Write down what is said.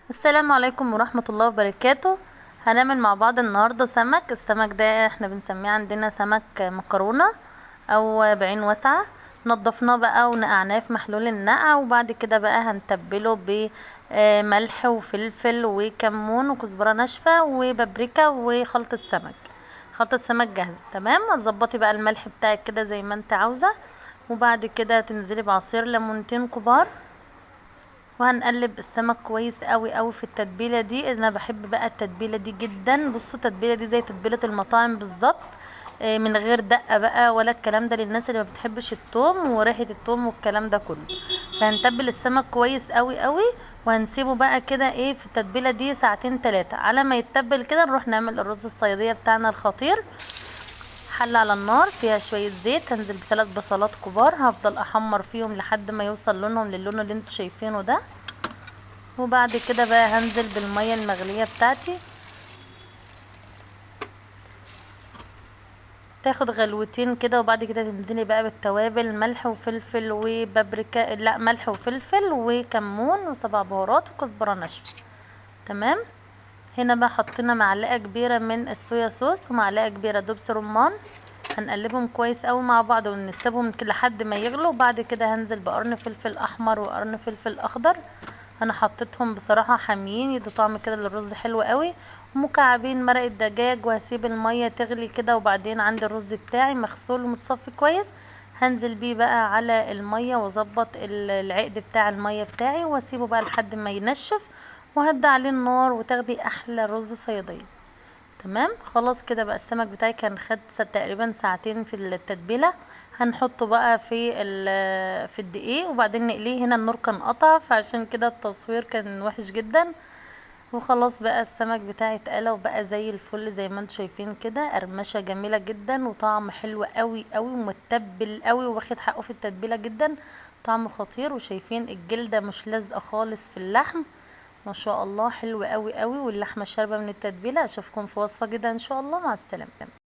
السلام عليكم ورحمة الله وبركاته. هنعمل مع بعض النهاردة سمك. السمك ده احنا بنسميه عندنا سمك مكرونة او بعين واسعة. نضفناه بقى ونقعناه في محلول النقع، وبعد كده بقى هنتبله بملح وفلفل وكمون وكزبرة ناشفة وبابريكا وخلطة سمك. خلطة سمك جاهزة تمام. هتظبطي بقى الملح بتاعك كده زي ما انت عاوزة، وبعد كده تنزلي بعصير ليمونتين كبار، وهنقلب السمك كويس قوي قوي في التتبيله دي. انا بحب بقى التتبيله دي جدا. بصوا التتبيله دي زي تتبيله المطاعم بالظبط، من غير دقه بقى ولا الكلام ده، للناس اللي ما بتحبش التوم وريحه التوم والكلام ده كله. فهنتبل السمك كويس قوي قوي، وهنسيبه بقى كده في التتبيله دي ساعتين 3 على ما يتبل كده. نروح نعمل الرز الصياديه بتاعنا الخطير. حلة على النار فيها شوية زيت، هنزل ب3 بصلات كبار، هفضل احمر فيهم لحد ما يوصل لونهم للون اللي انتوا شايفينه ده. وبعد كده بقى هنزل بالمية المغلية بتاعتي، تاخد غلوتين كده، وبعد كده تنزلي بقى بالتوابل، ملح وفلفل وبابريكا، لا ملح وفلفل وكمون وسبع بهارات وكزبرة ناشفة. تمام. هنا بقى حطينا معلقة كبيرة من الصويا صوص ومعلقة كبيرة دبس رمان. هنقلبهم كويس قوي مع بعض ونسيبهم لحد ما يغلوا. وبعد كده هنزل بقرن فلفل احمر وقرن فلفل اخضر. انا حطيتهم بصراحة حاميين، يدوا طعم كده للرز حلو قوي. مكعبين مرقة دجاج، وهسيب المية تغلي كده، وبعدين عندي الرز بتاعي مغسول ومتصفي كويس، هنزل بيه بقى على المية واظبط العقد بتاع المية بتاعي، واسيبه بقى لحد ما ينشف، وهدي عليه النار وتاخدي احلى رز صيادية. تمام. خلاص كده بقى السمك بتاعي كان خد تقريبا ساعتين في التتبيله. هنحطه بقى في الدقيق وبعدين نقليه. هنا النور كان قطع، فعشان كده التصوير كان وحش جدا. وخلاص بقى السمك بتاعي اتقلى وبقى زي الفل زي ما انتم شايفين كده، قرمشه جميله جدا وطعم حلو قوي قوي ومتبل قوي واخد حقه في التتبيله جدا. طعم خطير، وشايفين الجلده مش لازقه خالص في اللحم. ما شاء الله حلو قوي قوي، واللحمه شاربه من التتبيله. اشوفكم في وصفه جديده ان شاء الله. مع السلامه.